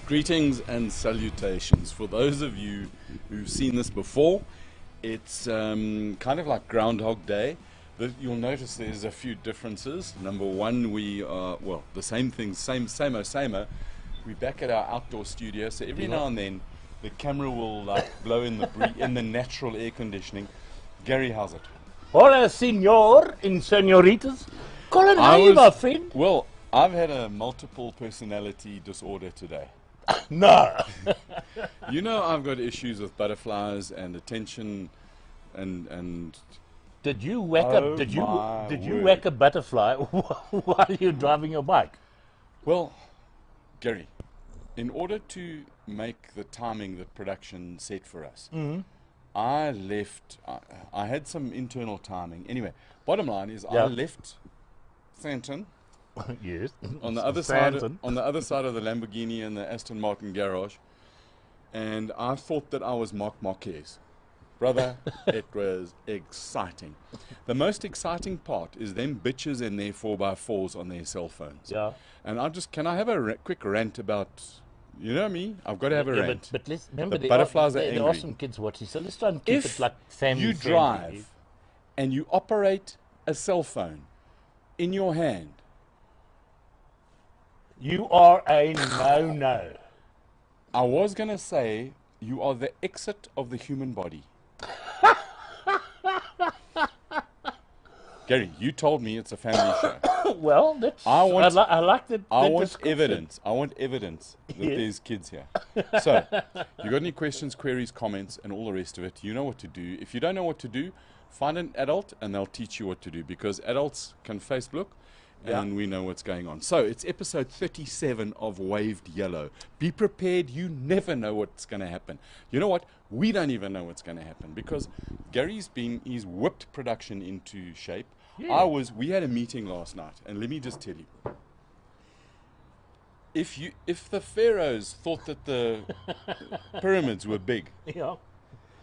Greetings and salutations. For those of you who've seen this before, it's kind of like Groundhog Day. You'll notice there's a few differences. Number one, we are, well, the same thing, same-o. We're back at our outdoor studio, so every now and then the camera will like blow in the natural air conditioning. Gary, how's it? Hola, senor and senoritas. Colin, how are you, my friend? Well, I've had a multiple personality disorder today. No. You know, I've got issues with butterflies and attention and Did you whack whack a butterfly while you're driving your bike? Well, Gary, in order to make the timing that production set for us, I had some internal timing. Anyway, bottom line is I left Santon. Yes. On the other side of the Lamborghini and the Aston Martin garage, and I thought that I was Marc Marquez. Brother, it was exciting. The most exciting part is them bitches and their 4x4s on their cell phones. Yeah. And can I have a quick rant about, you know me, I've got to have a rant. But let's remember, the butterflies are angry. There are some kids watching, so let's try and keep it like family. You drive and you operate a cell phone in your hand, you are a no-no. I was going to say you are the exit of the human body. Gary, you told me it's a family show. Well, I like that. I want evidence. I want evidence that there's kids here. So, you got any questions, queries, comments, and all the rest of it? You know what to do. If you don't know what to do, find an adult and they'll teach you what to do, because adults can Facebook. And we know what's going on. So it's episode 37 of Waved Yellow. Be prepared. You never know what's going to happen. You know what? We don't even know what's going to happen, because he's whipped production into shape. Yeah. We had a meeting last night, and let me just tell you. If the pharaohs thought that the pyramids were big, you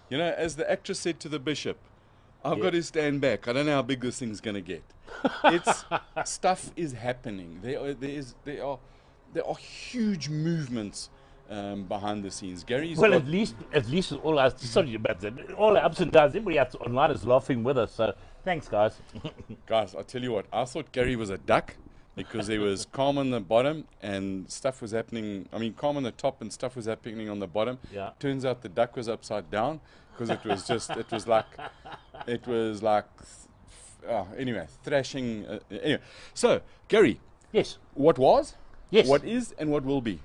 know, as the actress said to the bishop, I've got to stand back. I don't know how big this thing's going to get. Stuff is happening. There are huge movements behind the scenes. Gary's at least all our sorry about that. All our ups and downs. Everybody else online is laughing with us. So thanks, guys. Guys, I tell you what. I thought Gary was a duck, because there was calm on the bottom and stuff was happening. I mean, calm on the top and stuff was happening on the bottom. Yeah. Turns out the duck was upside down, because it was like anyway, thrashing. Anyway, so Gary. Yes. What was? Yes. What is and what will be?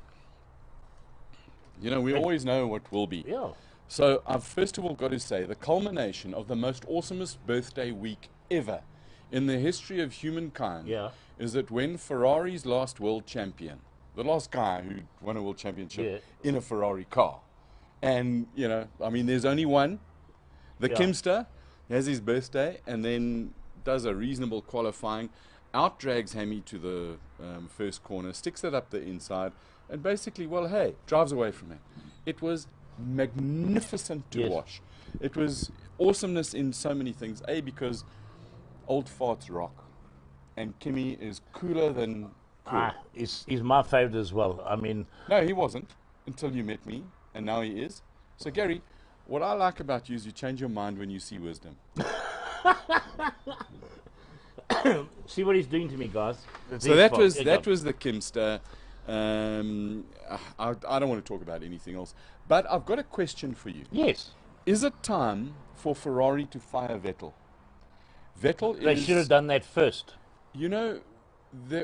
You know, we always know what will be. Yeah. So I've first of all got to say the culmination of the most awesomest birthday week ever in the history of humankind is that when Ferrari's last world champion, the last guy who won a world championship in a Ferrari car, and you know, I mean, there's only one. The Kimster has his birthday and then does a reasonable qualifying, outdrags Hammy to the first corner, sticks it up the inside, and basically, well, hey, drives away from it. It was magnificent to watch. It was awesomeness in so many things. Because old farts rock, and Kimmy is cooler than cool. He's my favorite as well. I mean, no, he wasn't until you met me, and now he is. So Gary, what I like about you is you change your mind when you see wisdom. See what he's doing to me, guys. So that was the Kimster. I don't want to talk about anything else, but I've got a question for you. Yes. Is it time for Ferrari to fire Vettel? They should have done that first. You know,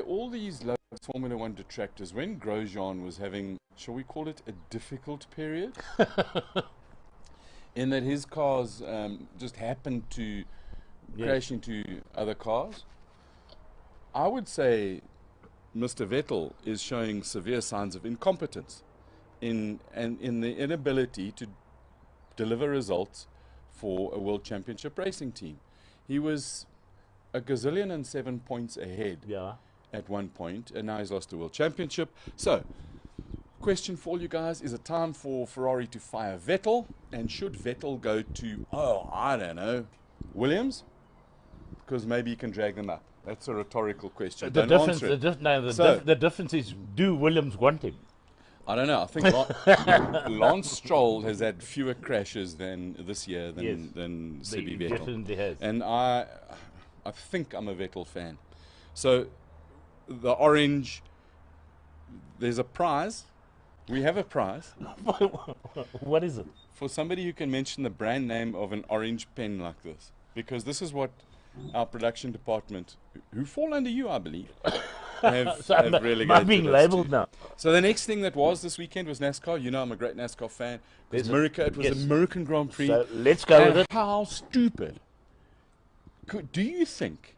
all these Formula One detractors, when Grosjean was having, shall we call it a difficult period, in that his cars just happened to crash into other cars, I would say Mr. Vettel is showing severe signs of incompetence in the inability to deliver results for a world championship racing team. He was a gazillion and 7 points ahead at one point, and now he's lost the world championship. So, question for all you guys, is it time for Ferrari to fire Vettel? And should Vettel go to, I don't know, Williams? Because maybe he can drag them up. That's a rhetorical question. The difference is, do Williams want him? I don't know. I think Lance Stroll has had fewer crashes this year than Sebi Vettel. Definitely has. And I think I'm a Vettel fan. So the orange, there's a prize. We have a prize. What is it? For somebody who can mention the brand name of an orange pen like this. Because this is what our production department, who fall under you, I believe, have relegated. I'm being labelled now. So the next thing that was this weekend was NASCAR. You know I'm a great NASCAR fan. It was American Grand Prix. So let's go with it. How stupid. Do you think,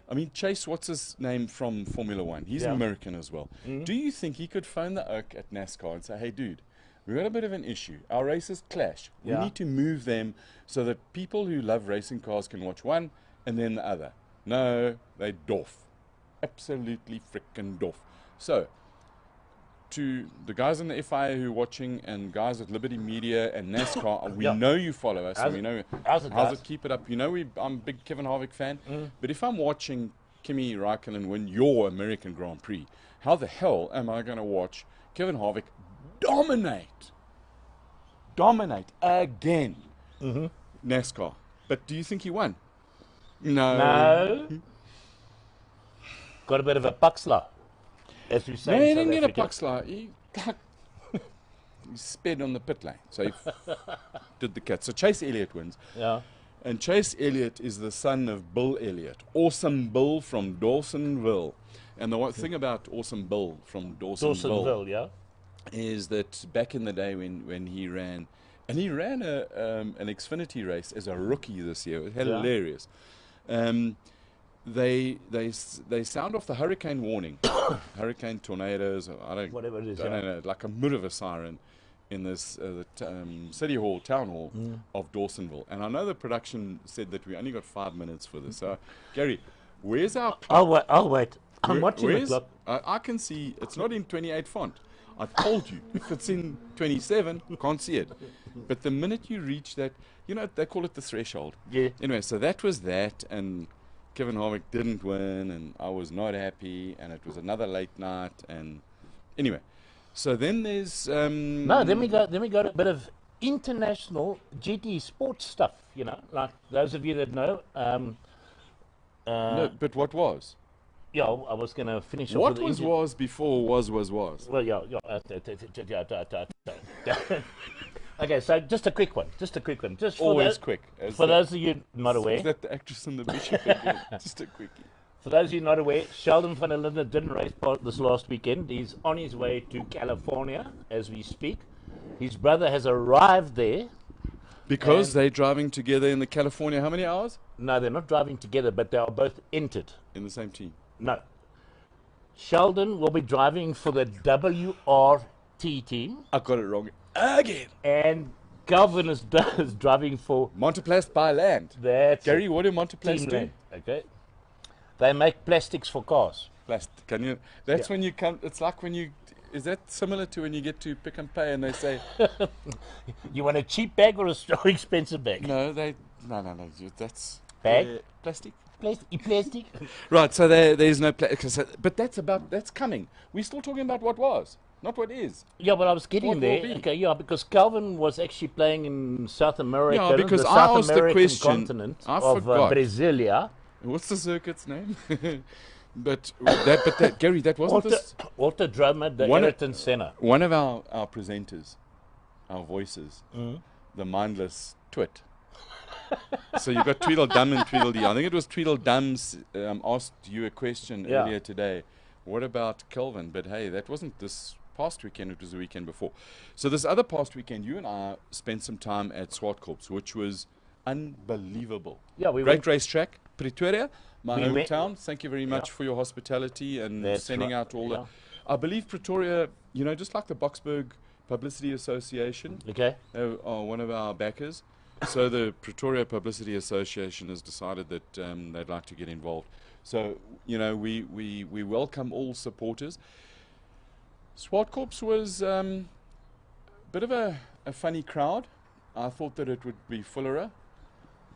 I mean, Chase, what's his name from Formula One? He's American as well. Mm-hmm. Do you think he could phone the Oak at NASCAR and say, hey, dude, we've got a bit of an issue. Our races clash. We need to move them so that people who love racing cars can watch one and then the other. No, they doff. Absolutely frickin' doff. So, to the guys in the FIA who are watching and guys at Liberty Media and NASCAR, we know you follow us. And we know how's it, keep it up. You know I'm a big Kevin Harvick fan. But if I'm watching Kimi Raikkonen win your American Grand Prix, how the hell am I going to watch Kevin Harvick dominate again NASCAR? But do you think he won? No. Got a bit of a pucksla, as we say. No, he didn't get a pucksla. He sped on the pit lane. So he did the cat. So Chase Elliott wins. Yeah. And Chase Elliott is the son of Bill Elliott. Awesome Bill from Dawsonville. And the thing about Awesome Bill from Dawsonville is that back in the day when he ran, and he ran an Xfinity race as a rookie this year. It was hilarious. They sound off the hurricane warning, hurricane, tornadoes, whatever it is, I don't know, like a bit of a siren in this city hall, town hall of Dawsonville. And I know the production said that we only got 5 minutes for this. So, Gary, where's our clock? I'll wait. I'm watching the clock. I can see it's not in 28 font. I told you, if it's in 27, you can't see it. But the minute you reach that, you know, they call it the threshold. Yeah. Anyway, so that was that, and Kevin Harvick didn't win, and I was not happy, and it was another late night, and anyway. So then there's then we got a bit of international GT sports stuff, you know, like those of you that know. No, but what was? Yeah, I was going to finish off what with was before was. Well, yeah. Okay, so just a quick one. Just for always quick. For those of you not aware. Is that the actress in the Bishop again? Just a quickie. For those of you not aware, Sheldon van der Linden didn't race part this last weekend. He's on his way to California as we speak. His brother has arrived there. Because they're driving together in the California, how many hours? No, they're not driving together, but they are both entered. In the same team? No. Sheldon will be driving for the WRT team. I got it wrong again. And Calvin is driving for Monteplast by land. That's Gary, what do Monteplast do? Land. Okay. They make plastics for cars. Plastic. Can you? That's when you come. It's like when you. Is that similar to when you get to Pick and Pay and they say, you want a cheap bag or a expensive bag? No, no. That's bag. Plastic. Plastic. Right. So there's no plastic. But that's coming. We're still talking about what was, not what is. Yeah, but I was getting there. Okay, yeah, because Calvin was actually playing in South America. Yeah, because the I South asked American the question. continent I of forgot. Brasilia. What's the circuit's name? But Gary, that wasn't Walter Drummer, the Ayrton Senna. One of our presenters, our voices, the mindless twit. So you got Tweedledum and Tweedledee. I think it was Tweedledum's asked you a question earlier today. What about Kelvin? But hey, that wasn't this past weekend. It was the weekend before. So this other past weekend, you and I spent some time at Swartkorps, which was unbelievable. Yeah, we great racetrack, Pretoria. My hometown. Thank you very much for your hospitality and sending out all the. I believe Pretoria, you know, just like the Boksburg Publicity Association, are one of our backers. So the Pretoria Publicity Association has decided that they'd like to get involved. So you know, we welcome all supporters. Swartkorps was a bit of a funny crowd. I thought that it would be fuller,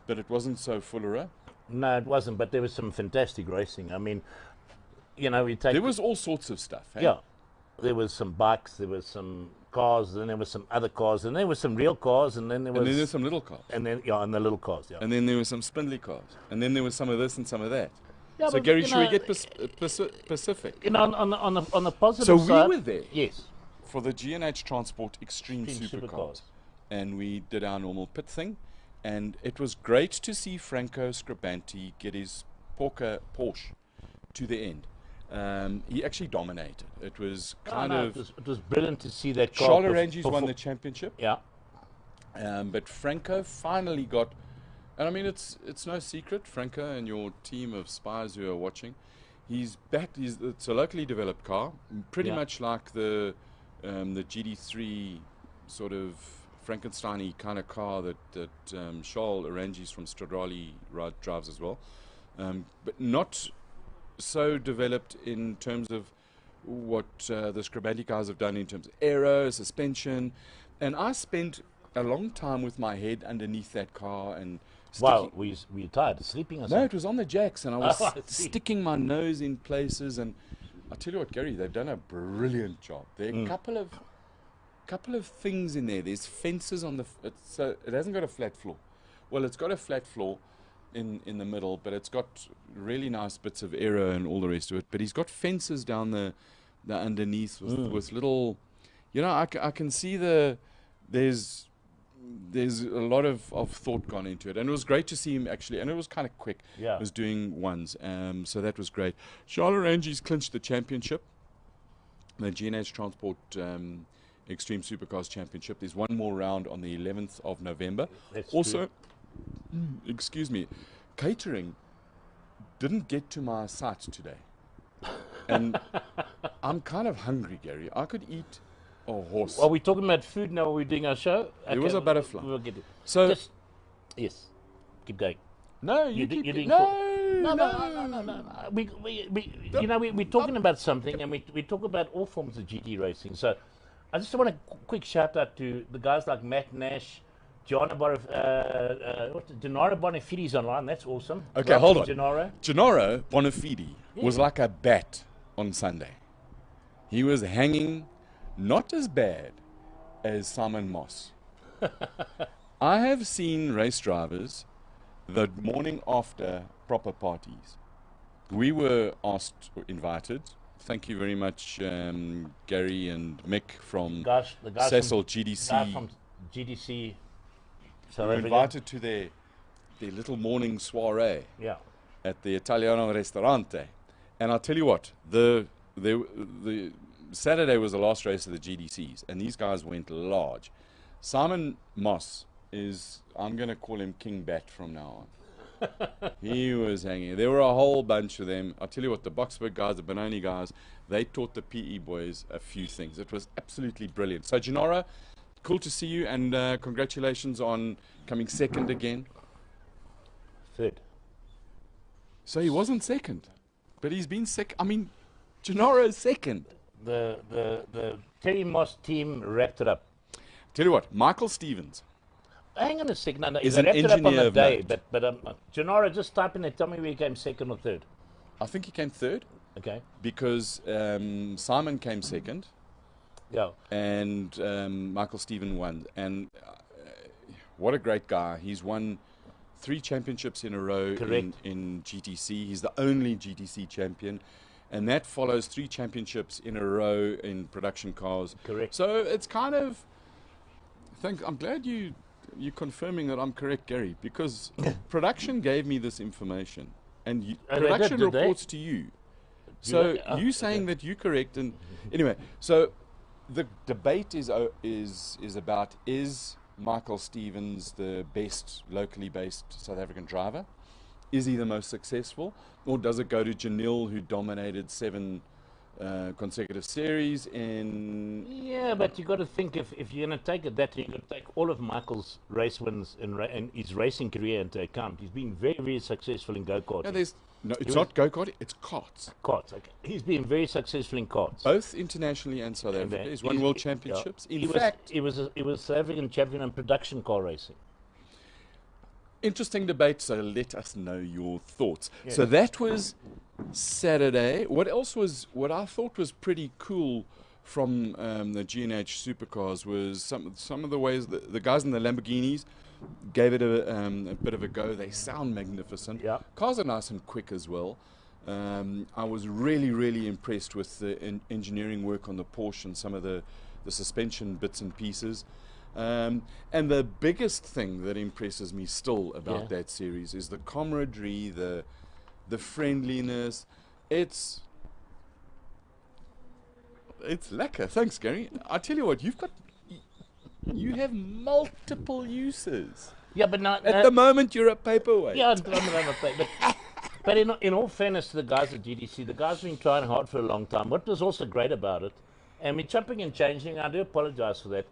but it wasn't so fuller. No, it wasn't, but there was some fantastic racing. I mean, you know, there was all sorts of stuff. Hey? Yeah. there was some bikes, there was some cars, then there was some other cars, and there was some real cars, and then there was some little cars, and then and the little cars, and then there were some spindly cars, and then there was some of this and some of that. Yeah, so Gary, should we get Pacific? On the positive so side, we were there, yes, for the G&H Transport Extreme Supercars, and we did our normal pit thing, and it was great to see Franco Scribanti get his Porsche to the end. He actually dominated. It was it was brilliant to see that car. Charles Ranges won the championship. Yeah. But Franco finally got, and I mean it's no secret, Franco and your team of spies who are watching, he's it's a locally developed car, pretty much like the GD3 sort of Frankenstein-y kind of car that Charles Ranges from Stradrali drives as well, but not so developed in terms of what the Scribanti guys have done in terms of aero, suspension, and I spent a long time with my head underneath that car and wow, were you tired, sleeping or something? No, it was on the jacks, and I was sticking my nose in places, and I tell you what, Gary, they've done a brilliant job. There are a couple of things in there. There's fences on so it hasn't got a flat floor. Well, it's got a flat floor in the middle, but it's got really nice bits of aero and all the rest of it. But he's got fences down the underneath with little, I can see there's a lot of thought gone into it, and it was great to see him actually, and it was kind of quick. Yeah, it was doing ones, so that was great. Charles Ranges clinched the championship, the G&H Transport Extreme Supercars Championship. There's one more round on the 11th of November. That's also true. Excuse me, catering didn't get to my site today, and I'm kind of hungry, Gary. I could eat a horse. Are we talking about food now? Are we doing our show? There was a butterfly. We'll get it. So yes, keep going. No, you keep No. We're talking about something, and we talk about all forms of GT racing. So I just want a quick shout out to the guys like Matt Nash, Gennaro Bonifidi's online. That's awesome. Okay, hold on. Gennaro Bonifidi was like a bat on Sunday. He was hanging, not as bad as Simon Moss. I have seen race drivers the morning after proper parties. We were invited. Thank you very much, Gary and Mick from Cecil GDC. Guys from GDC. We were invited to their little morning soiree at the Italiano Ristorante. And I'll tell you what, the Saturday was the last race of the GDCs, and these guys went large. Simon Moss I'm going to call him King Bat from now on. He was hanging. There were a whole bunch of them. I'll tell you what, the Boxburg guys, the Benoni guys, they taught the PE boys a few things. It was absolutely brilliant. So, Gennaro, cool to see you, and congratulations on coming second again. Third. So he wasn't second, but he's been second. I mean, Gennaro is second. The Terry Moss team wrapped it up. Tell you what, Michael Stevens. Hang on a second. No, is they an wrapped it up on the day, note. but Gennaro, just type in there. Tell me where he came second or third. I think he came third. Okay. Because Simon came second. Yeah. And Michael Stevens won. And what a great guy. He's won 3 championships in a row in GTC. He's the only GTC champion. And that follows 3 championships in a row in production cars. Correct. So it's kind of... I'm glad you're confirming that I'm correct, Gary, because production gave me this information. And production reports to you. So you saying that you're correct. And anyway, so... The debate is about, is Michael Stevens the best locally based South African driver? Is he the most successful? Or does it go to Janil, who dominated 7 consecutive series in... Yeah, but you got to think, if you're going to take it that, you've got to take all of Michael's race wins and his racing career into account. He's been very, very successful in go-karting. No, it's not go-karting, it's karts. Karts, okay. He's been very successful in karts. Both internationally and South Africa. He's won world championships. In fact... He was South African champion in production car racing. Interesting debate, so let us know your thoughts. Yeah. So that was Saturday. What I thought was pretty cool from the G&H supercars was some of the ways the guys in the Lamborghinis gave it a bit of a go. They sound magnificent. Yeah. Cars are nice and quick as well. I was really impressed with the engineering work on the Porsche and some of the suspension bits and pieces. And the biggest thing that impresses me still about that series is the camaraderie, the friendliness. It's lekker. Thanks, Gary. I tell you what, you have multiple uses. Yeah, but not at the moment you're a paperweight. Yeah, I'm a paper. But in all fairness to the guys at GDC, the guys have been trying hard for a long time. What was also great about it, and we're jumping and changing, I do apologize for that.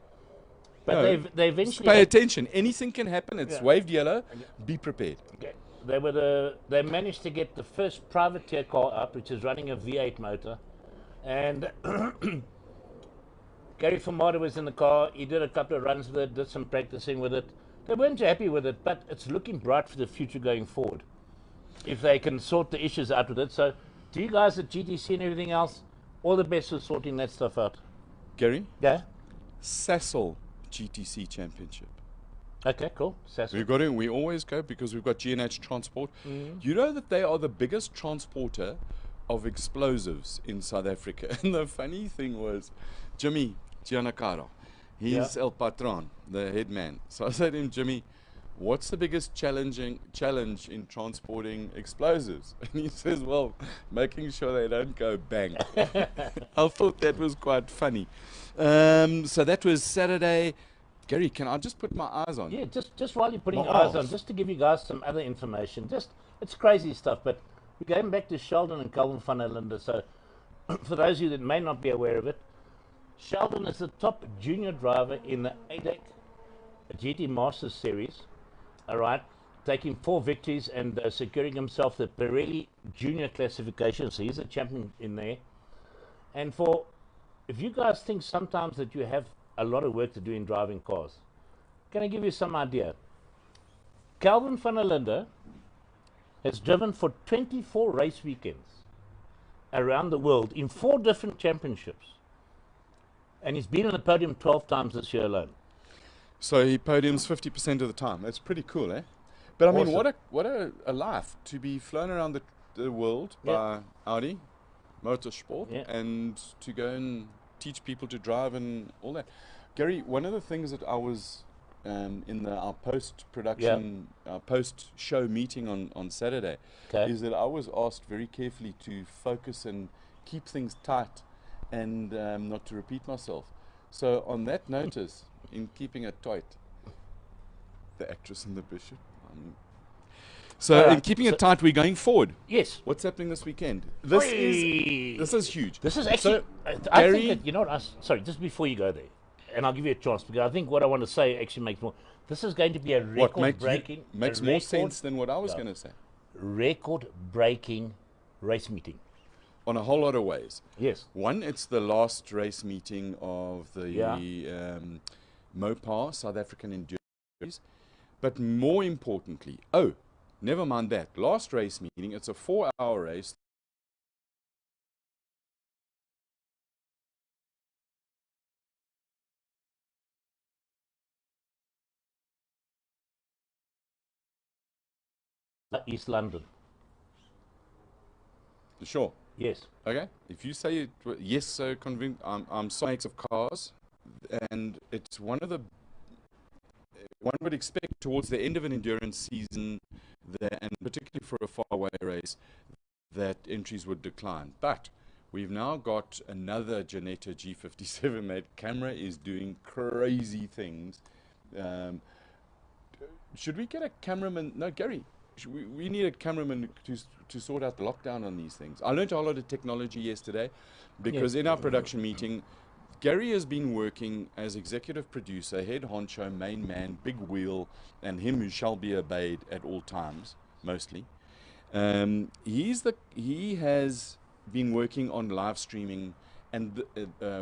But No, they eventually pay attention. Anything can happen. It's WavedYellow. Be prepared. Okay. They managed to get the first privateer car up, which is running a V8 motor, and Gary Famada was in the car. He did a couple of runs with it, did some practicing with it. They weren't too happy with it, but it's looking bright for the future going forward, if they can sort the issues out with it. So, to you guys at GTC and everything else, all the best for sorting that stuff out. Gary? Yeah? Sassel GTC Championship. Okay, cool. Sassel. We always go because we've got G&H Transport. You know that they are the biggest transporter of explosives in South Africa. And the funny thing was, Jimmy Giannacaro, he's El Patron, the head man. So I said to him, Jimmy, what's the biggest challenge in transporting explosives? And he says, well, making sure they don't go bang. I thought that was quite funny. So that was Saturday. Gary, can I just put my eyes on? Yeah, just while you're putting your eyes on, just to give you guys some other information. It's crazy stuff, but we're going back to Sheldon and Calvin van der Linde. So for those of you that may not be aware of it, Sheldon is the top junior driver in the ADAC GT Masters Series. All right, taking 4 victories and securing himself the Pirelli Junior classification. So he's a champion in there. And if you guys think sometimes that you have a lot of work to do in driving cars, can I give you some idea? Calvin van der Linde has driven for 24 race weekends around the world in 4 different championships. And he's been on the podium 12 times this year alone. So he podiums 50% of the time. That's pretty cool, eh? But I mean, what a life to be flown around the world by Audi, Motorsport, and to go and teach people to drive and all that. Gary, one of the things that I was in our post-production, our post-show meeting on Saturday, is that I was asked very carefully to focus and keep things tight and not to repeat myself. So on that notice, in keeping it tight, the actress and the bishop. In keeping it tight, we're going forward. Yes. What's happening this weekend? This is huge. This is actually. I think that, you know what? Sorry, just before you go there, and I'll give you a chance because I think what I want to say actually makes more. This is going to be a record-breaking. Makes more sense than what I was going to say. Record-breaking race meeting. On a whole lot of ways. Yes. One, it's the last race meeting of the MOPAR, South African Endurance. But more importantly, never mind that. Last race meeting, it's a 4-hour race. East London. Sure. Yes. Okay. If you say yes, so convinced, I'm so makes of cars, and it's one would expect towards the end of an endurance season, and particularly for a far-away race, that entries would decline. But we've now got another Janetta G57 made. Camera is doing crazy things. Should we get a cameraman? No, Gary. We need a cameraman to sort out the lockdown on these things. I learned a whole lot of technology yesterday because in our production meeting, Gary has been working as executive producer, head honcho, main man, big wheel, and him who shall be obeyed at all times, mostly. He has been working on live streaming and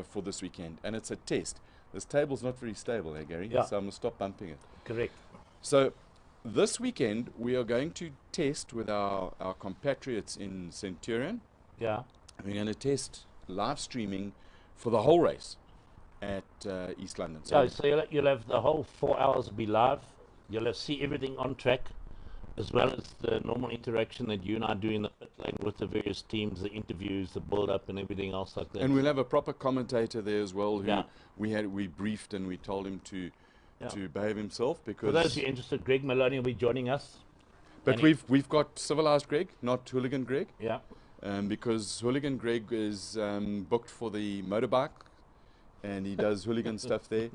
for this weekend, and it's a test. This table's not very stable, Gary? So I'm going to stop bumping it. Correct. So this weekend, we are going to test with our compatriots in Centurion. Yeah. We're going to test live streaming for the whole race at East London. So you'll have the whole 4 hours be live. You'll have see everything on track, as well as the normal interaction that you and I do in the pit lane with the various teams, the interviews, the build-up, and everything else like that. And we'll have a proper commentator there as well, who we briefed and we told him to behave himself. Because for those who are interested, Greg Maloney will be joining us. But we've got civilized Greg, not Hooligan Greg. Yeah. Because Hooligan Greg is booked for the motorbike, and he does hooligan stuff there.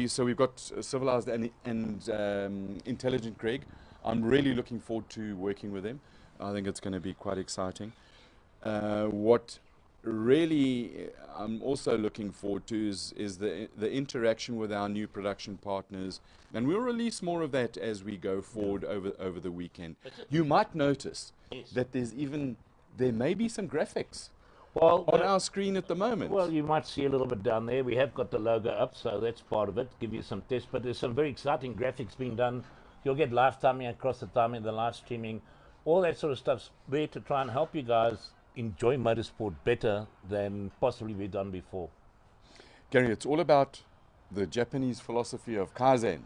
So we've got civilized and intelligent Greg. I'm really looking forward to working with him. I think it's going to be quite exciting. What really I'm also looking forward to is the interaction with our new production partners, and we'll release more of that as we go forward over the weekend. You might notice that there may be some graphics on our screen at the moment. Well, you might see a little bit down there. We have got the logo up, so that's part of it. Give you some tests, but there's some very exciting graphics being done. You'll get live timing across the timing, the live streaming, all that sort of stuff's there to try and help you guys enjoy motorsport better than possibly we've done before. Gary, it's all about the Japanese philosophy of Kaizen.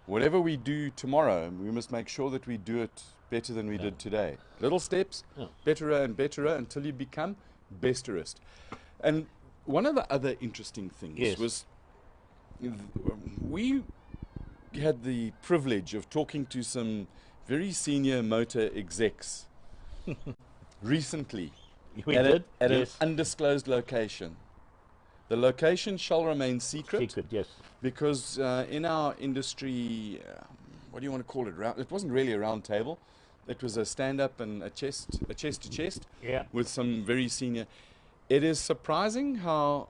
Whatever we do tomorrow, we must make sure that we do it better than we did today. Little steps, betterer and betterer, until you become besterest. And one of the other interesting things was we had the privilege of talking to some very senior motor execs recently at an undisclosed location. The location shall remain secret. Because in our industry, what do you want to call it? It wasn't really a round table. It was a stand-up and a chest to chest with some very senior. It is surprising how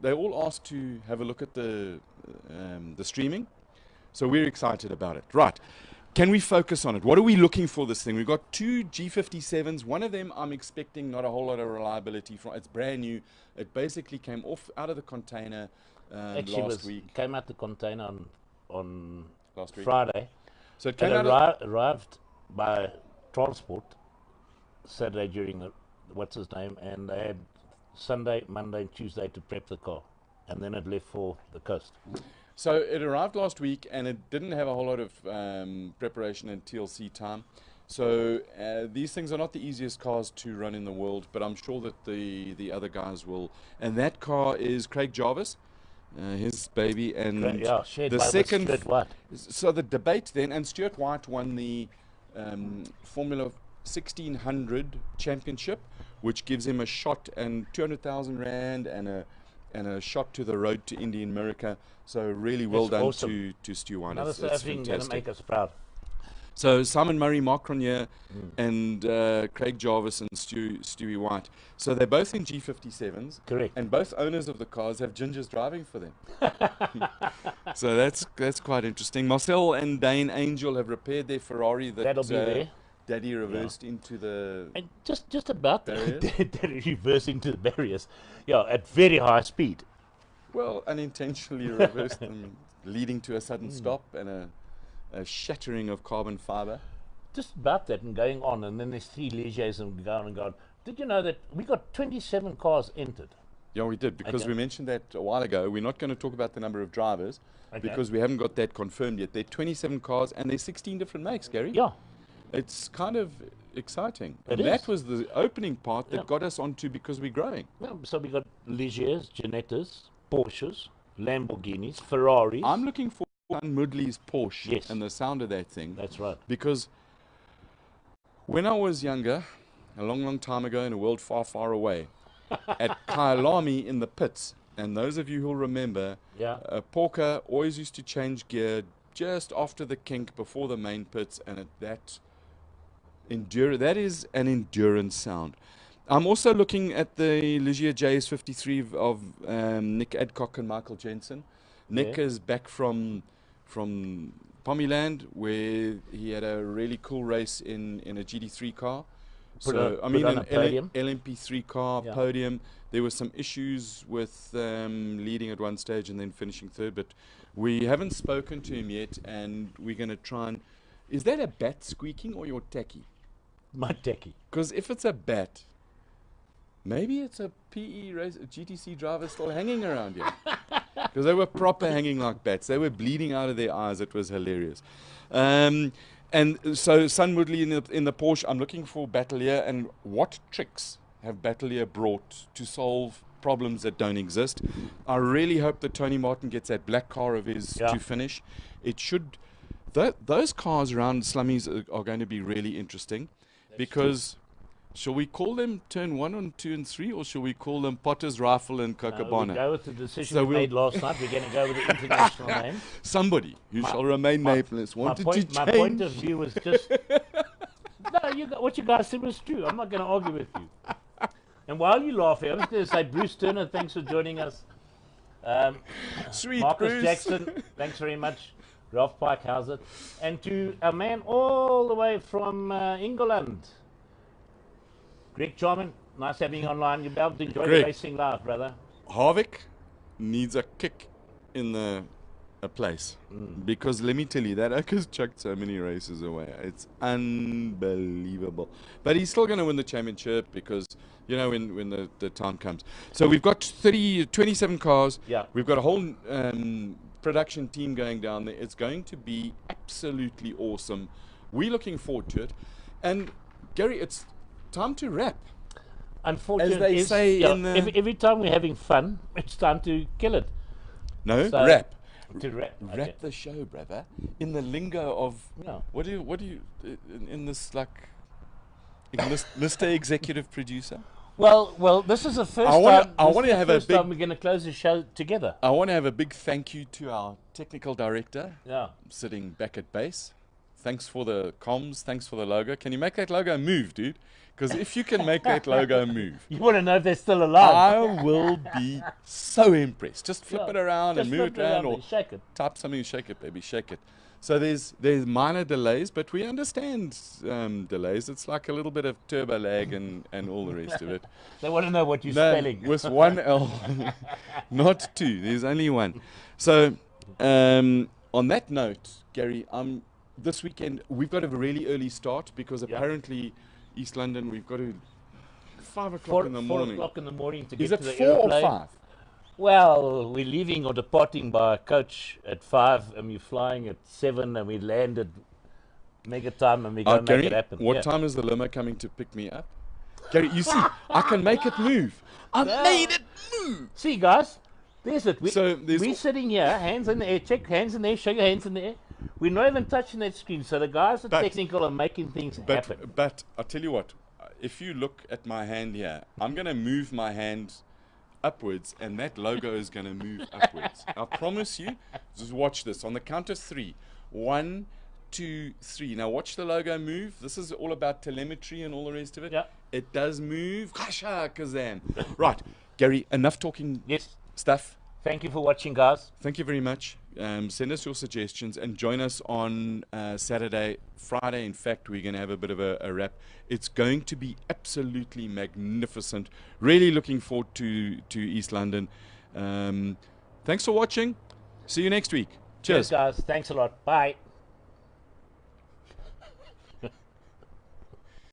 they all asked to have a look at the streaming. So we're excited about it. Right. Can we focus on it? What are we looking for this thing? We've got two G57s. One of them I'm expecting not a whole lot of reliability from. It's brand new. It basically came out of the container last week. Came out the container on last week. Friday. So it came arrived by transport Saturday during the what's his name, and they had Sunday, Monday, and Tuesday to prep the car, and then it left for the coast. So it arrived last week, and it didn't have a whole lot of preparation and TLC time. So these things are not the easiest cars to run in the world, but I'm sure that the other guys will. And that car is Craig Jarvis, his baby, and the second. So the debate then, and Stuart White won the Formula 1600 championship, which gives him a shot and 200,000 rand and a shot to the road to Indy in America. So really well done to Stu White. Another South African going to make us proud. So Simon Murray, Mark Cronier, and Craig Jarvis and Stewie White. So they're both in G57s. Correct. And both owners of the cars have gingers driving for them. So that's quite interesting. Marcel and Dane Angel have repaired their Ferrari that'll be there. Daddy reversed into the and just about barriers. Daddy reversed into the barriers. At very high speed. Well, unintentionally reversed them, leading to a sudden stop and a shattering of carbon fiber. Just about that and going on, and then there's 3 Legers and gone and gone. Did you know that we got 27 cars entered? Yeah, we did, because we mentioned that a while ago. We're not going to talk about the number of drivers because we haven't got that confirmed yet. There are 27 cars and there's 16 different makes, Gary. Yeah. It's kind of exciting. That was the opening part that got us onto because we're growing. Yeah, so we got Legers, Ginettas, Porsches, Lamborghinis, Ferraris. I'm looking for Mudley's Porsche and the sound of that thing. That's right. Because when I was younger, a long, long time ago in a world far, far away, at Kyalami in the pits, and those of you who'll remember, Porker always used to change gear just after the kink before the main pits, and that is an endurance sound. I'm also looking at the Ligier JS53 of Nick Adcock and Michael Jensen. Nick is back from Pommyland, where he had a really cool race in a GD3 car. An LMP3 car, podium. There were some issues with leading at one stage and then finishing third, but we haven't spoken to him yet, and we're going to try and... Is that a bat squeaking or your tacky? My tacky. Because if it's a bat, maybe it's a PE race, a GTC driver still hanging around here. Because they were proper hanging like bats. They were bleeding out of their eyes. It was hilarious. And so Sun Woodley in the Porsche, I'm looking for Battalier, and what tricks have Battalier brought to solve problems that don't exist. I really hope that Tony Martin gets that black car of his to finish. It should. Those cars around Slummies are going to be really interesting. That's because, shall we call them Turn 1 and 2 and 3, or shall we call them Potter's Rifle and Cochabana? We'll go with the decision we made last night. We're going to go with the international name. Somebody who shall remain nameless wanted to change. My point of view was just... No, what you guys said was true. I'm not going to argue with you. And while you laugh, I was going to say, Bruce Turner, thanks for joining us. Sweet Marcus Bruce. Jackson, thanks very much. Ralph Pike, how's it? And to a man all the way from England, Greg Charman, nice having you online. You'll be able to enjoy the racing live, brother. Harvick needs a kick in a place. Because let me tell you, that Oakers chucked so many races away. It's unbelievable. But he's still going to win the championship because, you know, when the time comes. So we've got 27 cars. Yeah. We've got a whole production team going down there. It's going to be absolutely awesome. We're looking forward to it. And, Gary, it's time to wrap. Unfortunately, as they say every time we're having fun, it's time to kill it. No, wrap. To wrap. Wrap the show, brother. In the lingo of what do you in this, like, Mr. Executive Producer? Well, this is the first time we're going to close the show together. I want to have a big thank you to our technical director. Yeah. Sitting back at base. Thanks for the comms. Thanks for the logo. Can you make that logo move, dude? Because if you can make that logo move, you want to know if they're still alive. I will be so impressed. Just flip it around and move it around, or shake it. Type something, shake it, baby, shake it. So there's minor delays, but we understand delays. It's like a little bit of turbo lag and all the rest of it. They want to know what you're spelling. With one L, not two. There's only one. So on that note, Gary, this weekend we've got a really early start because apparently East London, we've got to 5 o'clock in the morning. 4 o'clock in the morning to get to the airplane. Is it 4 or 5? Well, we're leaving or departing by coach at 5, and we're flying at 7, and we land at mega time, and we're going to make it happen. What time is the limo coming to pick me up? Gary, you see, I can make it move. I made it move. See, guys, there's it. We're sitting here, hands in the air, check hands in the air, show your hands in the air. We're not even touching that screen, so the guys at technical are making things happen. But I'll tell you what, if you look at my hand here, I'm going to move my hand upwards, and that logo is going to move upwards. I promise you. Just watch this. On the count of 3. 1, 2, 3. Now watch the logo move. This is all about telemetry and all the rest of it. Yeah. It does move. Kasha Kazan. Right, Gary, enough talking stuff. Thank you for watching, guys. Thank you very much. Send us your suggestions and join us on Saturday, Friday. In fact, we're going to have a bit of a wrap. It's going to be absolutely magnificent. Really looking forward to East London. Thanks for watching. See you next week. Cheers. Yes, guys. Thanks a lot. Bye.